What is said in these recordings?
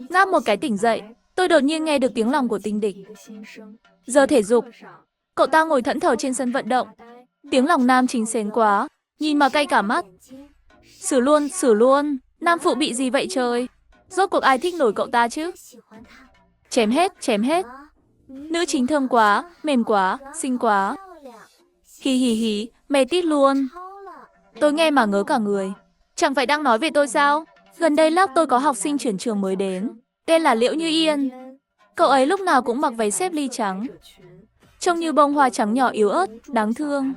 Ngáp một cái tỉnh dậy, tôi đột nhiên nghe được tiếng lòng của tình địch. Giờ thể dục, cậu ta ngồi thẫn thờ trên sân vận động. Tiếng lòng nam chính xến quá, nhìn mà cay cả mắt. Xử luôn, nam phụ bị gì vậy trời? Rốt cuộc ai thích nổi cậu ta chứ? Chém hết. Nữ chính thơm quá, mềm quá, xinh quá. Hì hì hì, mê tít luôn. Tôi nghe mà ngớ cả người. Chẳng phải đang nói về tôi sao? Gần đây lớp tôi có học sinh chuyển trường mới đến, tên là Liễu Như Yên. Cậu ấy lúc nào cũng mặc váy xếp ly trắng, trông như bông hoa trắng nhỏ yếu ớt, đáng thương.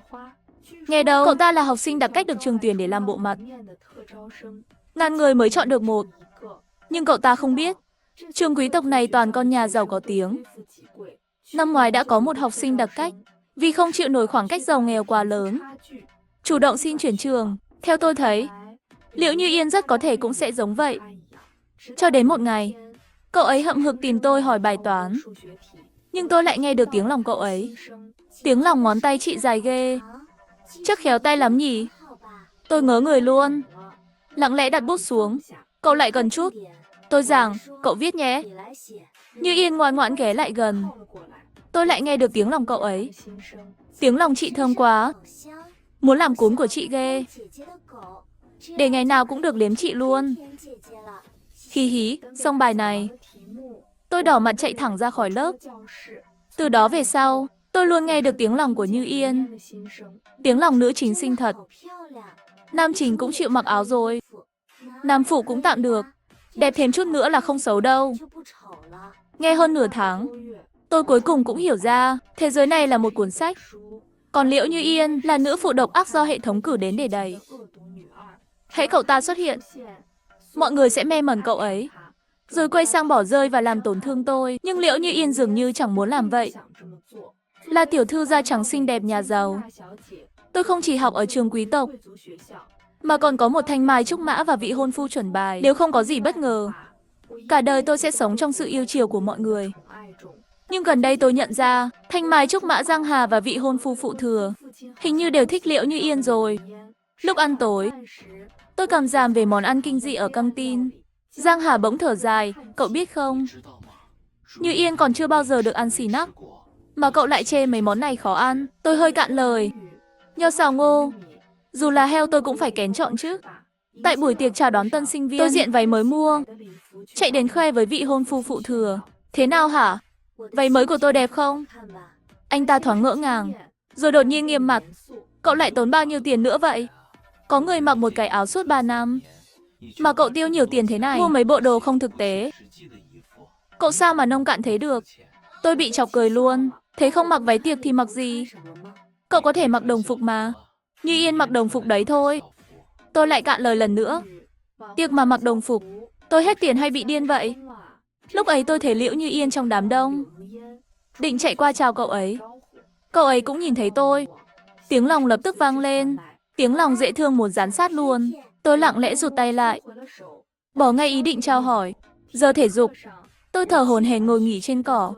Nghe đâu, cậu ta là học sinh đặc cách được trường tuyển để làm bộ mặt. Ngàn người mới chọn được một. Nhưng cậu ta không biết, trường quý tộc này toàn con nhà giàu có tiếng. Năm ngoái đã có một học sinh đặc cách, vì không chịu nổi khoảng cách giàu nghèo quá lớn, chủ động xin chuyển trường. Theo tôi thấy, Liễu Như Yên rất có thể cũng sẽ giống vậy. Cho đến một ngày, cậu ấy hậm hực tìm tôi hỏi bài toán. Nhưng tôi lại nghe được tiếng lòng cậu ấy. Tiếng lòng ngón tay chị dài ghê. Chắc khéo tay lắm nhỉ? Tôi ngớ người luôn. Lặng lẽ đặt bút xuống. Cậu lại gần chút. Tôi giảng, cậu viết nhé. Như Yên ngoan ngoãn ghé lại gần. Tôi lại nghe được tiếng lòng cậu ấy. Tiếng lòng chị thơm quá. Muốn làm cún của chị ghê. Để ngày nào cũng được liếm chị luôn. Hí hí, xong bài này. Tôi đỏ mặt chạy thẳng ra khỏi lớp. Từ đó về sau, tôi luôn nghe được tiếng lòng của Như Yên. Tiếng lòng nữ chính xinh thật. Nam chính cũng chịu mặc áo rồi. Nam phụ cũng tạm được. Đẹp thêm chút nữa là không xấu đâu. Nghe hơn nửa tháng, tôi cuối cùng cũng hiểu ra, thế giới này là một cuốn sách. Còn Liễu Như Yên là nữ phụ độc ác do hệ thống cử đến để đẩy. Hễ cậu ta xuất hiện, mọi người sẽ mê mẩn cậu ấy, rồi quay sang bỏ rơi và làm tổn thương tôi. Nhưng Liễu Như Yên dường như chẳng muốn làm vậy. Là tiểu thư da trắng xinh đẹp nhà giàu. Tôi không chỉ học ở trường quý tộc, mà còn có một thanh mai trúc mã và vị hôn phu chuẩn bài. Nếu không có gì bất ngờ, cả đời tôi sẽ sống trong sự yêu chiều của mọi người. Nhưng gần đây tôi nhận ra, thanh mai trúc mã Giang Hà và vị hôn phu phụ thừa hình như đều thích Liễu Như Yên rồi. Lúc ăn tối, tôi cảm giảm về món ăn kinh dị ở căng tin. Giang Hà bỗng thở dài, cậu biết không? Như Yên còn chưa bao giờ được ăn xì nắc, mà cậu lại chê mấy món này khó ăn. Tôi hơi cạn lời. Nho xào ngô, dù là heo tôi cũng phải kén chọn chứ. Tại buổi tiệc chào đón tân sinh viên, tôi diện váy mới mua, chạy đến khoe với vị hôn phu phụ thừa. Thế nào hả? Váy mới của tôi đẹp không? Anh ta thoáng ngỡ ngàng, rồi đột nhiên nghiêm mặt. Cậu lại tốn bao nhiêu tiền nữa vậy? Có người mặc một cái áo suốt 3 năm, mà cậu tiêu nhiều tiền thế này, mua mấy bộ đồ không thực tế. Cậu sao mà nông cạn thế được? Tôi bị chọc cười luôn. Thế không mặc váy tiệc thì mặc gì? Cậu có thể mặc đồng phục mà. Như Yên mặc đồng phục đấy thôi. Tôi lại cạn lời lần nữa. Tiệc mà mặc đồng phục, tôi hết tiền hay bị điên vậy? Lúc ấy tôi thấy Liễu Như Yên trong đám đông, định chạy qua chào cậu ấy. Cậu ấy cũng nhìn thấy tôi. Tiếng lòng lập tức vang lên. Tiếng lòng dễ thương muốn dán sát luôn. Tôi lặng lẽ rụt tay lại, bỏ ngay ý định chào hỏi. Giờ thể dục, tôi thở hổn hển ngồi nghỉ trên cỏ.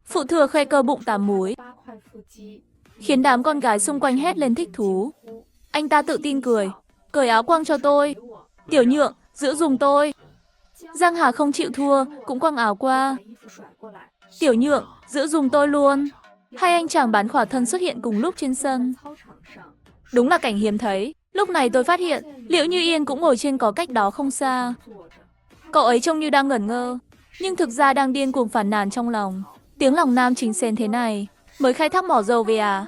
Phụ thừa khoe cơ bụng 8 múi, khiến đám con gái xung quanh hét lên thích thú. Anh ta tự tin cười, cởi áo quăng cho tôi. Tiểu Nhượng, giữ giùm tôi. Giang Hà không chịu thua, cũng quăng áo qua. Tiểu Nhượng, giữ giùm tôi luôn. Hai anh chàng bán khỏa thân xuất hiện cùng lúc trên sân. Đúng là cảnh hiếm thấy. Lúc này tôi phát hiện, Liễu Như Yên cũng ngồi trên cỏ cách đó không xa. Cậu ấy trông như đang ngẩn ngơ, nhưng thực ra đang điên cuồng phàn nàn trong lòng. Tiếng lòng nam chính xến thế này, mới khai thác mỏ dầu về à?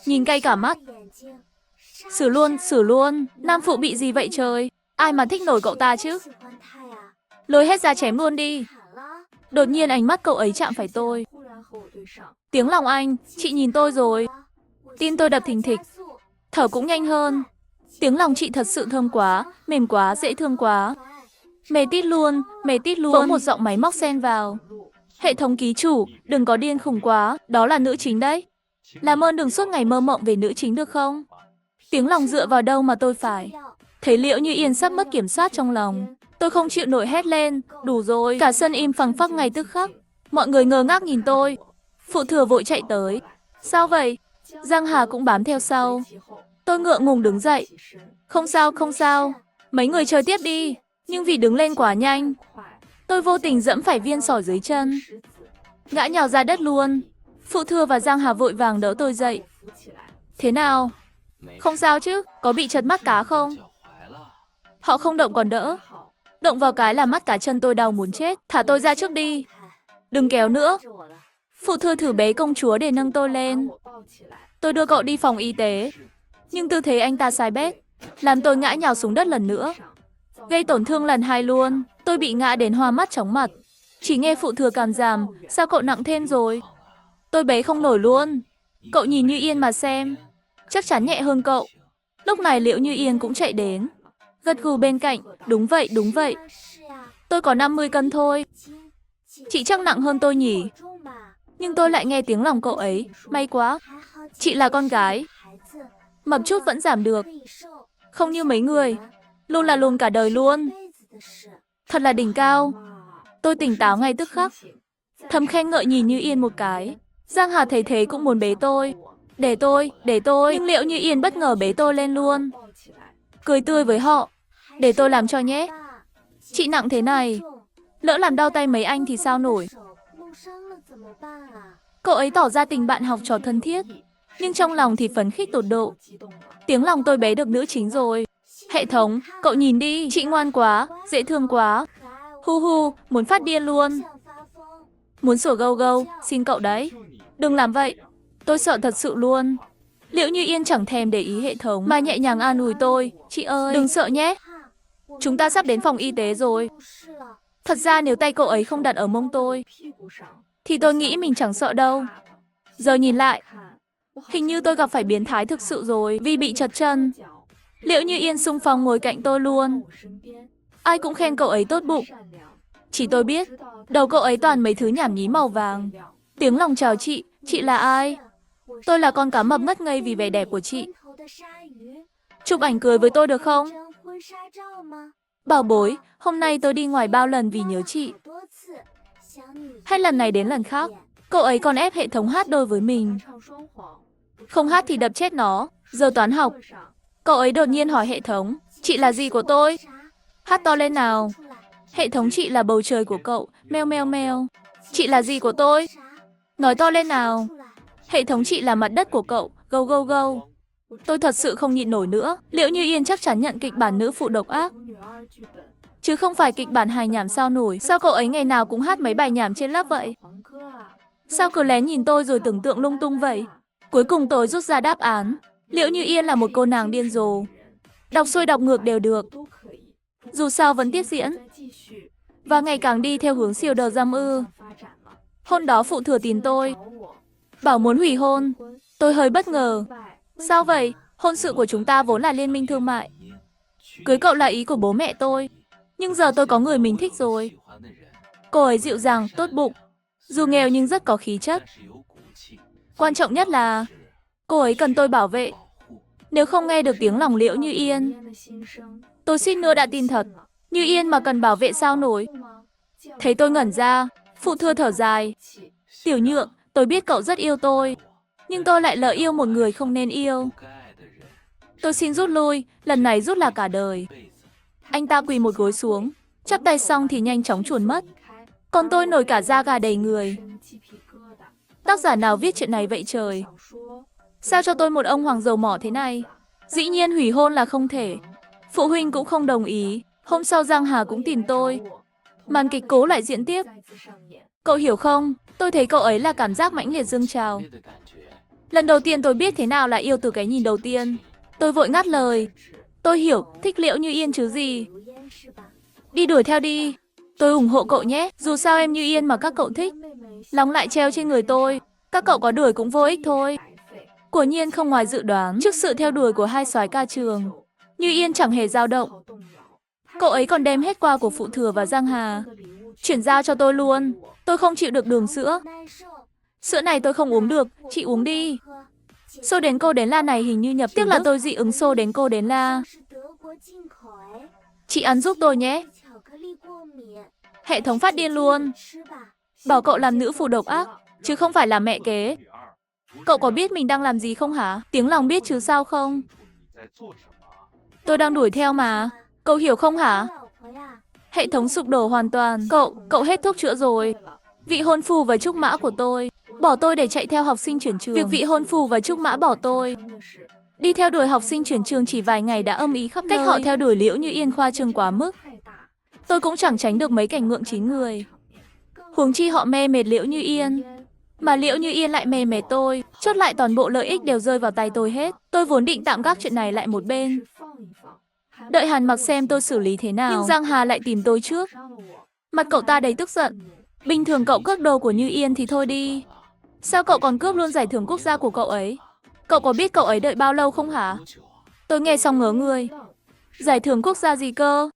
Nhìn cay cả mắt. Xử luôn, nam phụ bị gì vậy trời? Ai mà thích nổi cậu ta chứ? Lôi hết ra chém luôn đi. Đột nhiên ánh mắt cậu ấy chạm phải tôi. Tiếng lòng anh, chị nhìn tôi rồi. Tim tôi đập thình thịch, thở cũng nhanh hơn. Tiếng lòng chị thật sự thơm quá, mềm quá, dễ thương quá. Mê tít luôn. Bỗng một giọng máy móc xen vào. Hệ thống ký chủ, đừng có điên khùng quá, đó là nữ chính đấy. Làm ơn đừng suốt ngày mơ mộng về nữ chính được không? Tiếng lòng dựa vào đâu mà tôi phải? Thấy Liễu Như Yên sắp mất kiểm soát trong lòng, tôi không chịu nổi hét lên, đủ rồi. Cả sân im phăng phắc ngay tức khắc. Mọi người ngơ ngác nhìn tôi. Phụ thừa vội chạy tới. Sao vậy? Giang Hà cũng bám theo sau. Tôi ngượng ngùng đứng dậy. Không sao, mấy người chơi tiếp đi. Nhưng vì đứng lên quá nhanh, tôi vô tình dẫm phải viên sỏi dưới chân, ngã nhào ra đất luôn. Phụ Thừa và Giang Hà vội vàng đỡ tôi dậy. Thế nào? Không sao chứ? Có bị trật mắt cá không? Họ không động còn đỡ. Động vào cái là mắt cá chân tôi đau muốn chết. Thả tôi ra trước đi. Đừng kéo nữa. Phụ Thừa thử bế công chúa để nâng tôi lên. Tôi đưa cậu đi phòng y tế. Nhưng tư thế anh ta sai bét, làm tôi ngã nhào xuống đất lần nữa. Gây tổn thương lần 2 luôn. Tôi bị ngã đến hoa mắt chóng mặt. Chỉ nghe Phụ Thừa cảm giảm. Sao cậu nặng thêm rồi? Tôi bế không nổi luôn. Cậu nhìn Như Yên mà xem. Chắc chắn nhẹ hơn cậu. Lúc này Liễu Như Yên cũng chạy đến, gật gù bên cạnh. Đúng vậy, đúng vậy. Tôi có 50 cân thôi. Chị chắc nặng hơn tôi nhỉ? Nhưng tôi lại nghe tiếng lòng cậu ấy. May quá. Chị là con gái. Mập chút vẫn giảm được. Không như mấy người. Luôn là lùn cả đời luôn. Thật là đỉnh cao. Tôi tỉnh táo ngay tức khắc. Thầm khen ngợi nhìn Như Yên một cái. Giang Hà thấy thế cũng muốn bế tôi. Để tôi. Nhưng Liễu Như Yên bất ngờ bế tôi lên luôn. Cười tươi với họ. Để tôi làm cho nhé. Chị nặng thế này, lỡ làm đau tay mấy anh thì sao nổi. Cậu ấy tỏ ra tình bạn học trò thân thiết, nhưng trong lòng thì phấn khích tột độ. Tiếng lòng tôi bế được nữ chính rồi. Hệ thống, cậu nhìn đi, chị ngoan quá, dễ thương quá. Hu hu, muốn phát điên luôn. Muốn sủa gâu gâu, xin cậu đấy. Đừng làm vậy, tôi sợ thật sự luôn. Liễu Như Yên chẳng thèm để ý hệ thống mà nhẹ nhàng an ủi tôi. Chị ơi, đừng sợ nhé. Chúng ta sắp đến phòng y tế rồi. Thật ra nếu tay cậu ấy không đặt ở mông tôi, thì tôi nghĩ mình chẳng sợ đâu. Giờ nhìn lại, hình như tôi gặp phải biến thái thực sự rồi vì bị trật chân. Liễu Như Yên xung phong ngồi cạnh tôi luôn. Ai cũng khen cậu ấy tốt bụng. Chỉ tôi biết, đầu cậu ấy toàn mấy thứ nhảm nhí màu vàng. Tiếng lòng chào chị là ai? Tôi là con cá mập ngất ngây vì vẻ đẹp của chị. Chụp ảnh cười với tôi được không? Bảo bối, hôm nay tôi đi ngoài bao lần vì nhớ chị. Hay lần này đến lần khác, cậu ấy còn ép hệ thống hát đôi với mình. Không hát thì đập chết nó. Giờ toán học, cậu ấy đột nhiên hỏi hệ thống, chị là gì của tôi? Hát to lên nào. Hệ thống chị là bầu trời của cậu. Meo meo meo. Chị là gì của tôi? Nói to lên nào. Hệ thống chị là mặt đất của cậu. Go go go. Tôi thật sự không nhịn nổi nữa. Liễu Như Yên chắc chắn nhận kịch bản nữ phụ độc ác, chứ không phải kịch bản hài nhảm sao nổi. Sao cậu ấy ngày nào cũng hát mấy bài nhảm trên lớp vậy? Sao cứ lén nhìn tôi rồi tưởng tượng lung tung vậy? Cuối cùng tôi rút ra đáp án. Liễu Như Yên là một cô nàng điên rồ. Đọc xuôi đọc ngược đều được. Dù sao vẫn tiếp diễn. Và ngày càng đi theo hướng siêu đờ dăm ư. Hôm đó Phụ Thừa tìm tôi, bảo muốn hủy hôn. Tôi hơi bất ngờ. Sao vậy? Hôn sự của chúng ta vốn là liên minh thương mại. Cưới cậu là ý của bố mẹ tôi. Nhưng giờ tôi có người mình thích rồi. Cô ấy dịu dàng, tốt bụng. Dù nghèo nhưng rất có khí chất. Quan trọng nhất là cô ấy cần tôi bảo vệ. Nếu không nghe được tiếng lòng Liễu Như Yên, tôi suýt nữa đã tin thật. Như Yên mà cần bảo vệ sao nổi. Thấy tôi ngẩn ra, Phụ Thừa thở dài. Tiểu Nhượng, tôi biết cậu rất yêu tôi, nhưng tôi lại lỡ yêu một người không nên yêu. Tôi xin rút lui, lần này rút là cả đời. Anh ta quỳ một gối xuống, chắp tay xong thì nhanh chóng chuồn mất. Còn tôi nổi cả da gà đầy người. Tác giả nào viết chuyện này vậy trời? Sao cho tôi một ông hoàng dầu mỏ thế này? Dĩ nhiên hủy hôn là không thể. Phụ huynh cũng không đồng ý. Hôm sau Giang Hà cũng tìm tôi. Màn kịch cố lại diễn tiếp. Cậu hiểu không? Tôi thấy cậu ấy là cảm giác mãnh liệt dâng trào. Lần đầu tiên tôi biết thế nào là yêu từ cái nhìn đầu tiên. Tôi vội ngắt lời. Tôi hiểu, thích Liễu Như Yên chứ gì. Đi đuổi theo đi. Tôi ủng hộ cậu nhé. Dù sao em Như Yên mà các cậu thích, lòng lại treo trên người tôi. Các cậu có đuổi cũng vô ích thôi. Quả nhiên không ngoài dự đoán, trước sự theo đuổi của hai soái ca trường, Như Yên chẳng hề dao động. Cậu ấy còn đem hết quà của Phụ Thừa và Giang Hà chuyển giao cho tôi luôn. Tôi không chịu được đường sữa. Sữa này tôi không uống được, chị uống đi. Xô đến cô đến la này hình như nhập tiếc là tôi dị ứng xô đến cô đến la. Chị ăn giúp tôi nhé. Hệ thống phát điên luôn. Bảo cậu làm nữ phụ độc ác, chứ không phải là mẹ kế. Cậu có biết mình đang làm gì không hả? Tiếng lòng biết chứ sao không? Tôi đang đuổi theo mà. Cậu hiểu không hả? Hệ thống sụp đổ hoàn toàn. Cậu hết thuốc chữa rồi. Vị hôn phu và trúc mã của tôi bỏ tôi để chạy theo học sinh chuyển trường. Việc vị hôn phu và trúc mã bỏ tôi đi theo đuổi học sinh chuyển trường chỉ vài ngày đã âm ý khắp nơi. Cách họ theo đuổi Liễu Như Yên khoa trương quá mức. Tôi cũng chẳng tránh được mấy cảnh ngượng chín người. Huống chi họ mê mệt Liễu Như Yên, mà Liễu Như Yên lại mê mệt tôi. Chốt lại toàn bộ lợi ích đều rơi vào tay tôi hết. Tôi vốn định tạm gác chuyện này lại một bên, đợi Hàn Mặc xem tôi xử lý thế nào. Nhưng Giang Hà lại tìm tôi trước. Mặt cậu ta đầy tức giận. Bình thường cậu cướp đồ của Như Yên thì thôi đi, sao cậu còn cướp luôn giải thưởng quốc gia của cậu ấy? Cậu có biết cậu ấy đợi bao lâu không hả? Tôi nghe xong ngớ người. Giải thưởng quốc gia gì cơ?